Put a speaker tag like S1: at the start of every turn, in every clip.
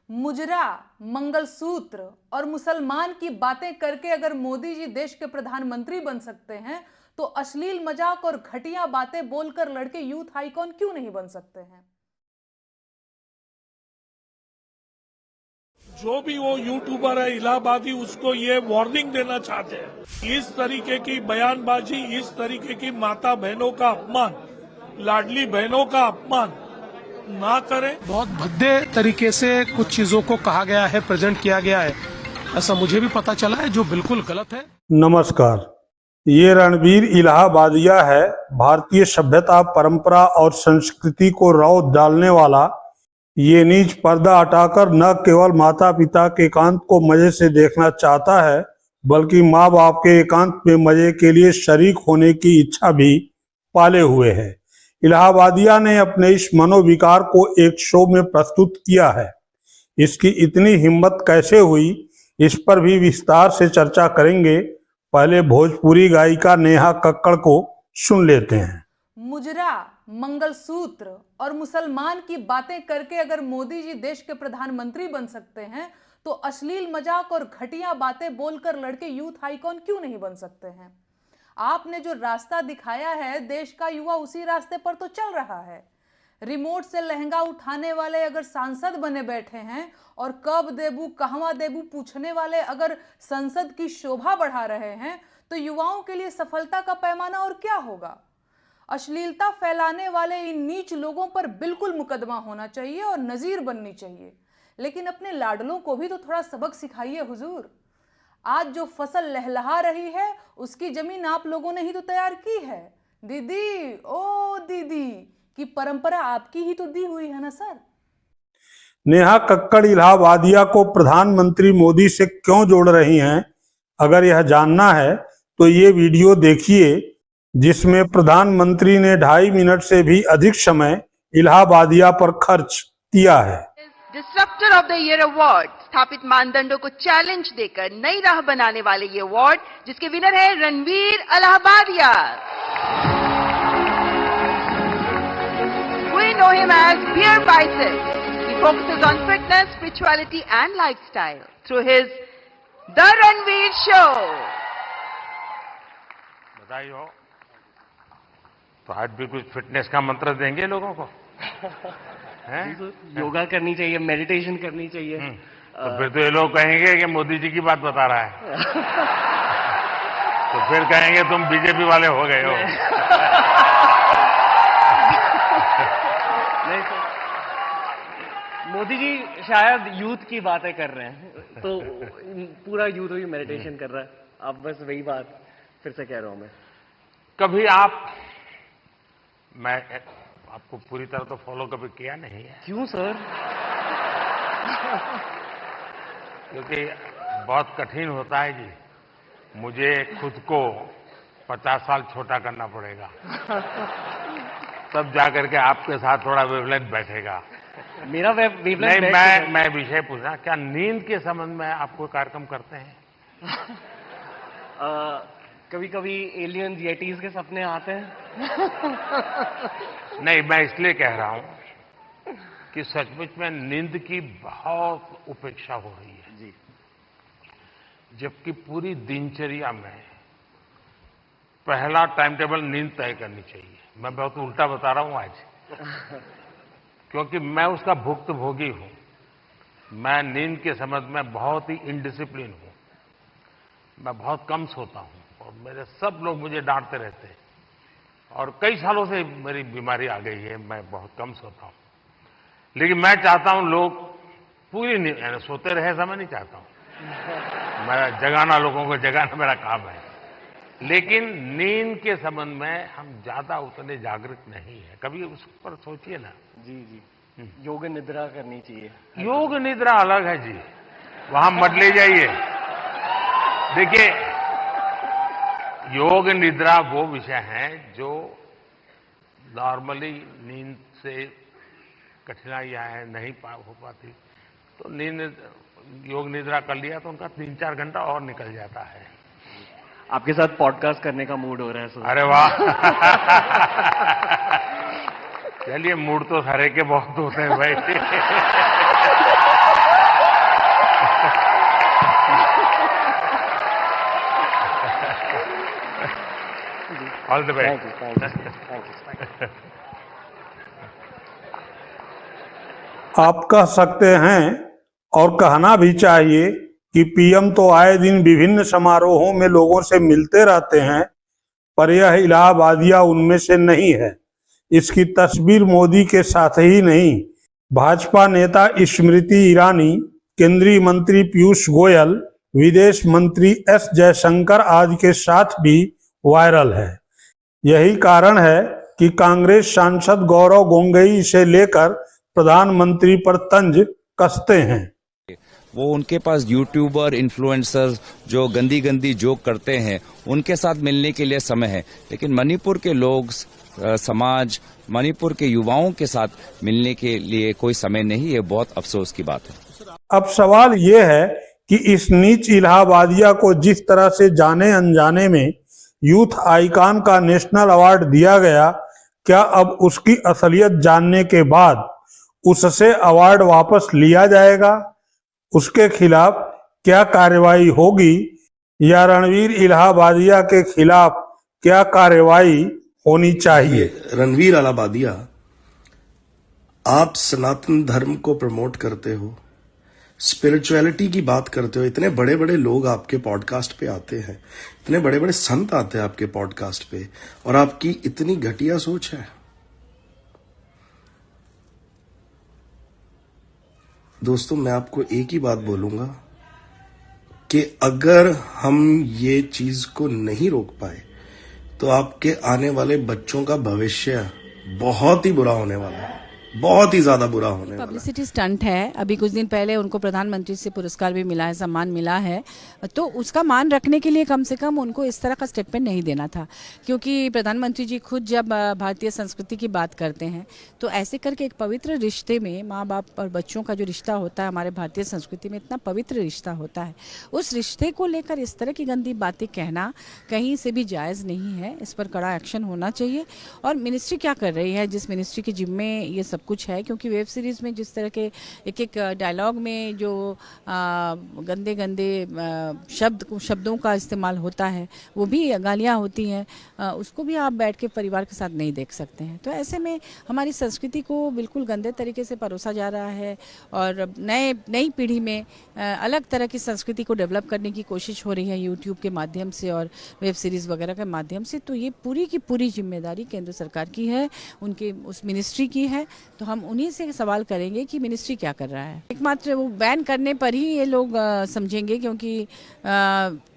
S1: मुजरा, मंगलसूत्र और मुसलमान की बातें करके अगर मोदी जी देश के प्रधानमंत्री बन सकते हैं, तो अश्लील मजाक और घटिया बातें बोलकर लड़के यूथ आइकॉन क्यों नहीं बन सकते हैं?
S2: जो भी वो यूट्यूबर है इलाहाबादी, उसको ये वार्निंग देना चाहते हैं। इस तरीके की बयानबाजी, इस तरीके की माता बहनों का अपमान, लाडली बहनों का अपमान ना करें।
S3: बहुत भद्दे तरीके से कुछ चीजों को कहा गया है, प्रेजेंट किया गया है, ऐसा मुझे भी पता चला है, जो बिल्कुल गलत है।
S4: नमस्कार, ये रणवीर इलाहाबादिया है। भारतीय सभ्यता, परंपरा और संस्कृति को रौंद डालने वाला ये नीच पर्दा हटाकर न केवल माता पिता के एकांत को मजे से देखना चाहता है, बल्कि माँ बाप के एकांत में मजे के लिए शरीक होने की इच्छा भी पाले हुए है। इलाहाबादिया ने अपने इस मनोविकार को एक शो में प्रस्तुत किया है। इसकी इतनी हिम्मत कैसे हुई, इस पर भी विस्तार से चर्चा करेंगे। पहले भोजपुरी गायिका नेहा कक्कड़ को सुन लेते हैं।
S1: मुजरा, मंगलसूत्र और मुसलमान की बातें करके अगर मोदी जी देश के प्रधानमंत्री बन सकते हैं, तो अश्लील मजाक और घटिया बातें बोलकर लड़के यूथ आइकॉन क्यों नहीं बन सकते हैं? आपने जो रास्ता दिखाया है, देश का युवा उसी रास्ते पर तो चल रहा है। रिमोट से लहंगा उठाने वाले अगर सांसद बने बैठे हैं और कब देबू कहवा देबू पूछने वाले अगर संसद की शोभा बढ़ा रहे हैं, तो युवाओं के लिए सफलता का पैमाना और क्या होगा? अश्लीलता फैलाने वाले इन नीच लोगों पर बिल्कुल मुकदमा होना चाहिए और नजीर बननी चाहिए। लेकिन अपने लाडलों को भी तो थोड़ा सबक सिखाइए हुजूर। आज जो फसल लहलहा रही है, उसकी जमीन आप लोगों ने ही तो तैयार की है। दीदी, ओ दीदी की परंपरा आपकी ही तो दी हुई है ना सर।
S4: नेहा कक्कड़ इलाहाबादिया को प्रधानमंत्री मोदी से क्यों जोड़ रही हैं? अगर यह जानना है तो ये वीडियो देखिए, जिसमें प्रधानमंत्री ने 2.5 मिनट से भी अधिक समय इलाहाबादिया पर खर्च किया है।
S5: डिस्रप्टर ऑफ द ईयर अवार्ड स्थापित मानदंडों को चैलेंज देकर नई राह बनाने वाले ये अवार्ड, जिसके विनर है Ranveer Allahbadia. We know him as Beer Bicep. He focuses on fitness, spirituality and lifestyle through his The Ranveer Show.
S6: बधाई हो। तो आज भी कुछ फिटनेस का मंत्र देंगे लोगों को? हैं?
S7: योगा करनी चाहिए, मेडिटेशन करनी चाहिए।
S6: तो फिर तो ये लोग कहेंगे कि मोदी जी की बात बता रहा है। तो फिर कहेंगे तुम बीजेपी वाले हो गए हो।
S7: नहीं सर, मोदी जी शायद यूथ की बातें कर रहे हैं, तो पूरा यूथ ही मेडिटेशन कर रहा है। आप बस वही बात फिर से कह रहा हूं मैं।
S6: कभी मैं आपको पूरी तरह तो फॉलो कभी किया नहीं है।
S7: क्यों सर?
S6: क्योंकि बहुत कठिन होता है जी। मुझे खुद को 50 साल छोटा करना पड़ेगा, तब जाकर के आपके साथ थोड़ा वेवलेंथ बैठेगा।
S7: मेरा वेवलेंथ
S6: नहीं, मैं विषय पूछना, क्या नींद के संबंध में आप कोई कार्यक्रम करते हैं?
S7: कभी कभी एलियंस, येटीज के सपने आते हैं।
S6: नहीं, मैं इसलिए कह रहा हूं कि सचमुच में नींद की बहुत उपेक्षा हो रही है
S7: जी।
S6: जबकि पूरी दिनचर्या में पहला टाइम टेबल नींद तय करनी चाहिए। मैं बहुत उल्टा बता रहा हूं आज, क्योंकि मैं उसका भुक्तभोगी हूं। मैं नींद के संबंध में बहुत ही इनडिसिप्लिन हूं। मैं बहुत कम सोता हूं और मेरे सब लोग मुझे डांटते रहते हैं, और कई सालों से मेरी बीमारी आ गई है। मैं बहुत कम सोता हूं, लेकिन मैं चाहता हूं लोग पूरी नींद सोते रहे, ऐसा मैं नहीं चाहता हूं। मैं जगाना, लोगों को जगाना मेरा काम है। लेकिन नींद के संबंध में हम ज्यादा उतने जागृत नहीं है। कभी उस पर सोचिए ना।
S7: जी जी, योग निद्रा करनी चाहिए।
S6: योग निद्रा अलग है जी, वहां मत ले जाइए। देखिए, योग निद्रा वो विषय है जो नॉर्मली नींद से कठिनाइयां हैं, नहीं हो पाती। तो योग निद्रा कर लिया तो उनका 3-4 घंटा और निकल जाता है।
S7: आपके साथ पॉडकास्ट करने का मूड हो रहा है सर।
S6: अरे वाह। चलिए, मूड तो हरे के बहुत होते हैं भाई। All the
S7: thank
S6: best.
S7: You thank you.
S4: आप कह सकते हैं और कहना भी चाहिए कि पीएम तो आए दिन विभिन्न समारोहों में लोगों से मिलते रहते हैं, पर यह इलाहाबादिया उनमें से नहीं है। इसकी तस्वीर मोदी के साथ ही नहीं, भाजपा नेता स्मृति ईरानी, केंद्रीय मंत्री पीयूष गोयल, विदेश मंत्री एस जयशंकर आदि के साथ भी वायरल है। यही कारण है कि कांग्रेस सांसद गौरव गोंगई इसे लेकर प्रधानमंत्री पर तंज कसते हैं।
S8: वो उनके पास यूट्यूबर इन्फ्लुएंसर जो गंदी गंदी जोक करते हैं उनके साथ मिलने के लिए समय है, लेकिन मणिपुर के लोग समाज, मणिपुर के युवाओं के साथ मिलने के लिए कोई समय नहीं। ये बहुत अफसोस की बात है।
S4: अब सवाल ये है कि इस नीच इलाहाबादिया को जिस तरह से जाने अनजाने में यूथ आइकॉन का नेशनल अवार्ड दिया गया, क्या अब उसकी असलियत जानने के बाद उससे अवार्ड वापस लिया जाएगा? उसके खिलाफ क्या कार्रवाई होगी या रणवीर इलाहाबादिया के खिलाफ क्या कार्रवाई होनी चाहिए?
S9: रणवीर इलाहाबादिया, आप सनातन धर्म को प्रमोट करते हो, स्पिरिचुअलिटी की बात करते हो, इतने बड़े बड़े लोग आपके पॉडकास्ट पे आते हैं, इतने बड़े बड़े संत आते हैं आपके पॉडकास्ट पे, और आपकी इतनी घटिया सोच है। दोस्तों, मैं आपको एक ही बात बोलूंगा कि अगर हम ये चीज को नहीं रोक पाए तो आपके आने वाले बच्चों का भविष्य बहुत ही बुरा होने वाला है, बहुत ही ज्यादा बुरा होने वाला है।
S10: पब्लिसिटी स्टंट है। अभी कुछ दिन पहले उनको प्रधानमंत्री से पुरस्कार भी मिला है, सम्मान मिला है, तो उसका मान रखने के लिए कम से कम उनको इस तरह का स्टेटमेंट नहीं देना था। क्योंकि प्रधानमंत्री जी खुद जब भारतीय संस्कृति की बात करते हैं तो ऐसे करके एक पवित्र रिश्ते में माँ बाप और बच्चों का जो रिश्ता होता है हमारे भारतीय संस्कृति में इतना पवित्र रिश्ता होता है, उस रिश्ते को लेकर इस तरह की गंदी बातें कहना कहीं से भी जायज़ नहीं है। इस पर कड़ा एक्शन होना चाहिए। और मिनिस्ट्री क्या कर रही है, जिस मिनिस्ट्री के जिम्मे ये सब कुछ है, क्योंकि वेब सीरीज में जिस तरह के एक डायलॉग में जो गंदे गंदे शब्दों का इस्तेमाल होता है, वो भी गालियाँ होती हैं, उसको भी आप बैठ के परिवार के साथ नहीं देख सकते हैं। तो ऐसे में हमारी संस्कृति को बिल्कुल गंदे तरीके से परोसा जा रहा है और नई पीढ़ी में अलग तरह की संस्कृति को डेवलप करने की कोशिश हो रही है यूट्यूब के माध्यम से और वेब सीरीज़ वगैरह के माध्यम से। तो ये पूरी की पूरी जिम्मेदारी केंद्र सरकार की है, उनके उस मिनिस्ट्री की है। तो हम उन्हीं से सवाल करेंगे कि मिनिस्ट्री क्या कर रहा है। एकमात्र वो बैन करने पर ही ये लोग समझेंगे, क्योंकि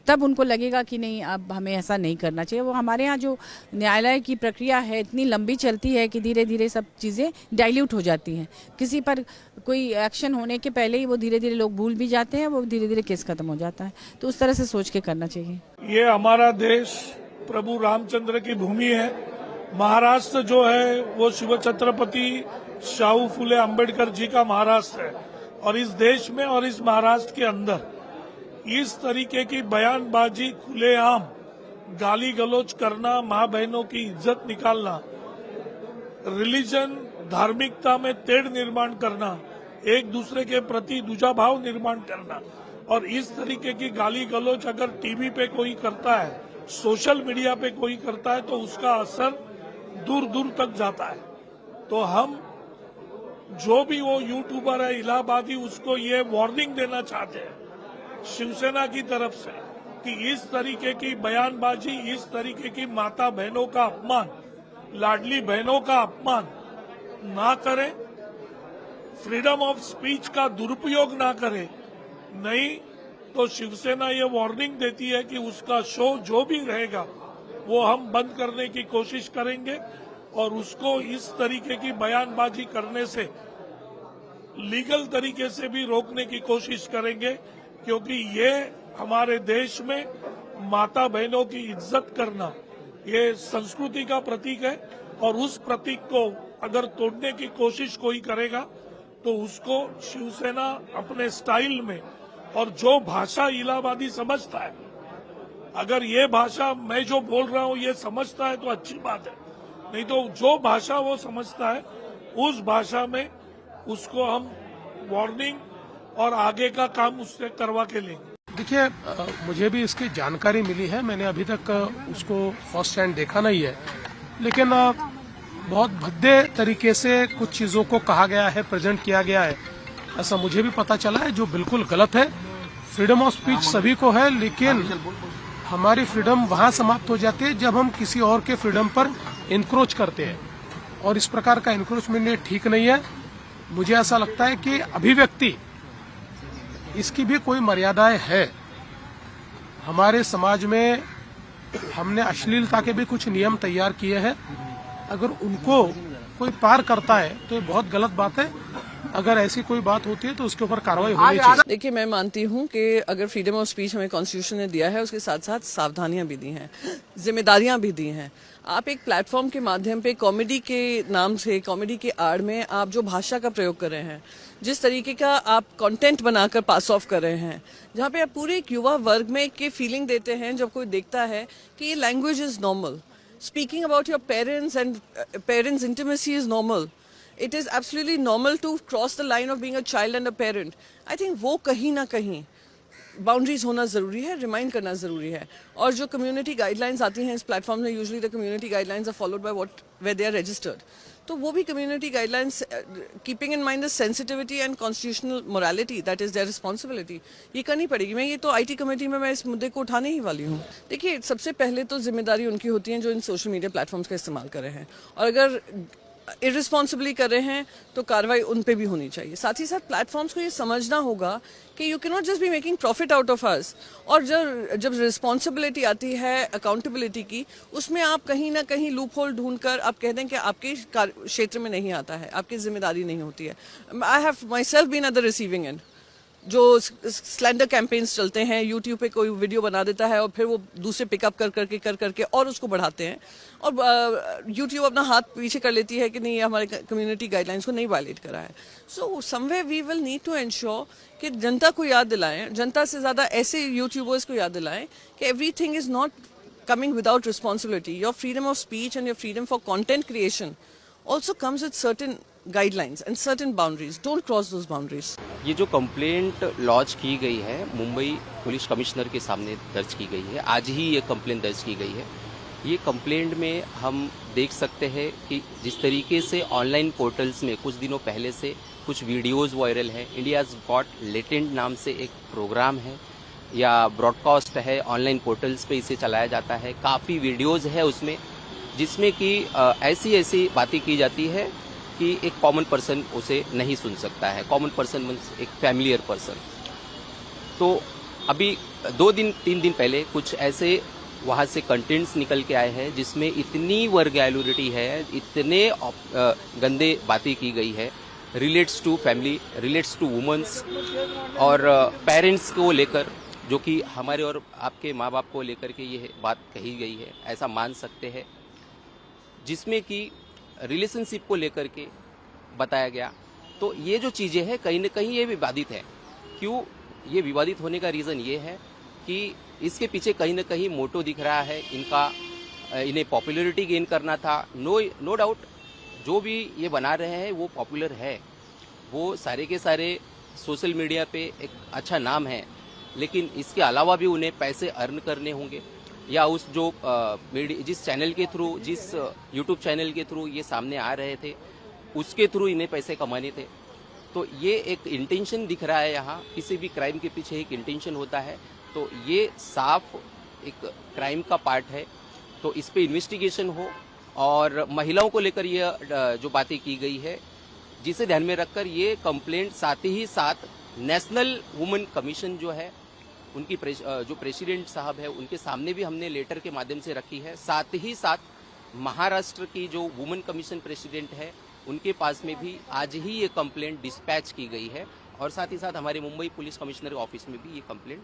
S10: तब उनको लगेगा कि नहीं, अब हमें ऐसा नहीं करना चाहिए। वो हमारे यहाँ जो न्यायालय की प्रक्रिया है इतनी लंबी चलती है कि धीरे धीरे सब चीज़ें डाइल्यूट हो जाती हैं। किसी पर कोई एक्शन होने के पहले ही वो धीरे धीरे लोग भूल भी जाते हैं, वो धीरे धीरे केस खत्म हो जाता है। तो उस तरह से सोच के करना चाहिए।
S2: ये हमारा देश प्रभु रामचंद्र की भूमि है। महाराष्ट्र जो है वो शिव छत्रपति शाहू फुले अंबेडकर जी का महाराष्ट्र है, और इस देश में और इस महाराष्ट्र के अंदर इस तरीके की बयानबाजी, खुलेआम गाली गलौज करना, माँ बहनों की इज्जत निकालना, रिलीजन धार्मिकता में तेढ़ निर्माण करना, एक दूसरे के प्रति दूजाभाव निर्माण करना, और इस तरीके की गाली गलौज अगर टीवी पे कोई करता है, सोशल मीडिया पे कोई करता है, तो उसका असर दूर दूर तक जाता है। तो हम जो भी वो यूट्यूबर है इलाहाबादी, उसको ये वार्निंग देना चाहते हैं शिवसेना की तरफ से कि इस तरीके की बयानबाजी, इस तरीके की माता बहनों का अपमान, लाडली बहनों का अपमान ना करें, फ्रीडम ऑफ स्पीच का दुरुपयोग ना करें। नहीं तो शिवसेना ये वार्निंग देती है कि उसका शो जो भी रहेगा वो हम बंद करने की कोशिश करेंगे, और उसको इस तरीके की बयानबाजी करने से लीगल तरीके से भी रोकने की कोशिश करेंगे, क्योंकि ये हमारे देश में माता बहनों की इज्जत करना ये संस्कृति का प्रतीक है, और उस प्रतीक को अगर तोड़ने की कोशिश कोई करेगा तो उसको शिवसेना अपने स्टाइल में, और जो भाषा इलाहाबादी समझता है, अगर ये भाषा मैं जो बोल रहा हूँ ये समझता है तो अच्छी बात है, नहीं तो जो भाषा वो समझता है उस भाषा में उसको हम वार्निंग और आगे का काम उससे करवा के लेंगे।
S3: देखिए, मुझे भी इसकी जानकारी मिली है। मैंने अभी तक उसको फर्स्ट हैंड देखा नहीं है, लेकिन बहुत भद्दे तरीके से कुछ चीजों को कहा गया है, प्रेजेंट किया गया है, ऐसा मुझे भी पता चला है, जो बिल्कुल गलत है। फ्रीडम ऑफ स्पीच सभी को है, लेकिन हमारी फ्रीडम वहां समाप्त हो जाती है जब हम किसी और के फ्रीडम पर इंक्रोच करते हैं, और इस प्रकार का इंक्रोचमेंट ये ठीक नहीं है। मुझे ऐसा लगता है कि अभिव्यक्ति इसकी भी कोई मर्यादाएं है। हमारे समाज में हमने अश्लीलता के भी कुछ नियम तैयार किए हैं, अगर उनको कोई पार करता है तो ये बहुत गलत बात है। अगर ऐसी कोई बात होती है तो उसके ऊपर कार्रवाई होनी चाहिए।
S11: देखिए, मैं मानती हूँ कि अगर फ्रीडम ऑफ स्पीच हमें कॉन्स्टिट्यूशन ने दिया है, उसके साथ साथ सावधानियां भी दी हैं, जिम्मेदारियां भी दी हैं। आप एक प्लेटफॉर्म के माध्यम पे कॉमेडी के नाम से, कॉमेडी के आड़ में आप जो भाषा का प्रयोग कर रहे हैं, जिस तरीके का आप कंटेंट बनाकर पास ऑफ कर रहे हैं, जहाँ पे आप पूरे एक युवा वर्ग में एक फीलिंग देते हैं जब कोई देखता है कि ये language is normal, speaking about your parents and parents intimacy is normal, it is absolutely normal to cross the line of being a child and a parent. I think वो कहीं ना कहीं बाउंड्रीज होना जरूरी है, रिमाइंड करना जरूरी है। और जो कम्युनिटी गाइडलाइंस आती हैं इस प्लेटफॉर्म में, usually the community guidelines are followed by what where they are registered, तो वो भी community guidelines keeping in mind the sensitivity and constitutional morality, that is their responsibility, ये करनी पड़ेगी। मैं ये तो आईटी कमेटी में मैं इस मुद्दे को उठाने ही वाली हूँ। देखिए, सबसे पहले तो जिम्मेदारी उनकी होती है जो इन सोशल मीडिया प्लेटफॉर्म्स का इस्तेमाल कर रहे हैं, और अगर इररिस्पॉन्सिबली कर रहे हैं तो कार्रवाई उन पे भी होनी चाहिए। साथ ही साथ प्लेटफॉर्म्स को ये समझना होगा कि you can not just be making profit out of us, और जब रिस्पॉन्सिबिलिटी आती है अकाउंटेबिलिटी की, उसमें आप कहीं ना कहीं लूप होल ढूंढकर आप कह दें कि आपके क्षेत्र में नहीं आता है, आपकी जिम्मेदारी नहीं होती है। I have myself been at the receiving end. जो स्लैंडर कैंपेन्स चलते हैं, यूट्यूब पे कोई वीडियो बना देता है और फिर वो दूसरे पिकअप कर करके और उसको बढ़ाते हैं, और यूट्यूब अपना हाथ पीछे कर लेती है कि नहीं, ये हमारे कम्युनिटी गाइडलाइंस को नहीं वायलेट करा है। So someway we will need to ensure कि जनता को याद दिलाएं, जनता से ज़्यादा ऐसे यूट्यूबर्स को याद दिलाएं कि everything is not coming without responsibility. Your freedom of speech and your freedom for content creation also comes with certain guidelines and certain boundaries. Don't cross those boundaries.
S12: ये जो कंप्लेंट लॉन्च की गई है Mumbai police commissioner के सामने दर्ज की गई है, आज ही ये कंप्लेंट दर्ज की गई है। ये कंप्लेंट में हम देख सकते हैं कि जिस तरीके से ऑनलाइन पोर्टल्स में कुछ दिनों पहले से कुछ वीडियोस वायरल है, इंडियाज गॉट लेटेंट नाम से एक प्रोग्राम है या ब्रॉडकास्ट है, ऑनलाइन पोर्टल्स पे इसे चलाया जाता है। काफ़ी वीडियोस है उसमें जिसमें कि ऐसी बातें की जाती है कि एक कॉमन पर्सन उसे नहीं सुन सकता है। कॉमन पर्सन मीन्स एक फैमिलियर पर्सन। तो अभी 2-3 दिन पहले कुछ ऐसे वहाँ से कंटेंट्स निकल के आए हैं जिसमें इतनी वर्गैलिटी है, इतने गंदे बातें की गई है, relates to family, relates to women's और पेरेंट्स को लेकर, जो कि हमारे और आपके माँ बाप को लेकर के ये बात कही गई है, ऐसा मान सकते हैं, जिसमें कि रिलेशनशिप को लेकर के बताया गया। तो ये जो चीज़ें हैं कहीं न कहीं ये विवादित है। क्यों ये विवादित होने का रीज़न ये है कि इसके पीछे कहीं न कहीं मोटो दिख रहा है इनका, इन्हें पॉपुलैरिटी गेन करना था। नो डाउट जो भी ये बना रहे हैं वो पॉपुलर है, वो सारे के सारे सोशल मीडिया पे एक अच्छा नाम है, लेकिन इसके अलावा भी उन्हें पैसे अर्न करने होंगे, या उस जो जिस चैनल के थ्रू, जिस यूट्यूब चैनल के थ्रू ये सामने आ रहे थे उसके थ्रू इन्हें पैसे कमाने थे। तो ये एक इंटेंशन दिख रहा है यहाँ, किसी भी क्राइम के पीछे एक इंटेंशन होता है, तो ये साफ एक क्राइम का पार्ट है। तो इस पे इन्वेस्टिगेशन हो, और महिलाओं को लेकर ये जो बातें की गई है जिसे ध्यान में रखकर ये कंप्लेंट साथ ही साथ नेशनल वुमेन कमीशन जो है उनकी जो प्रेसिडेंट साहब है उनके सामने भी हमने लेटर के माध्यम से रखी है। साथ ही साथ महाराष्ट्र की जो वुमेन कमीशन प्रेसिडेंट है उनके पास में भी आज ही ये कंप्लेंट डिस्पैच की गई है, और साथ ही साथ हमारे मुंबई पुलिस कमिश्नर ऑफिस में भी ये कंप्लेंट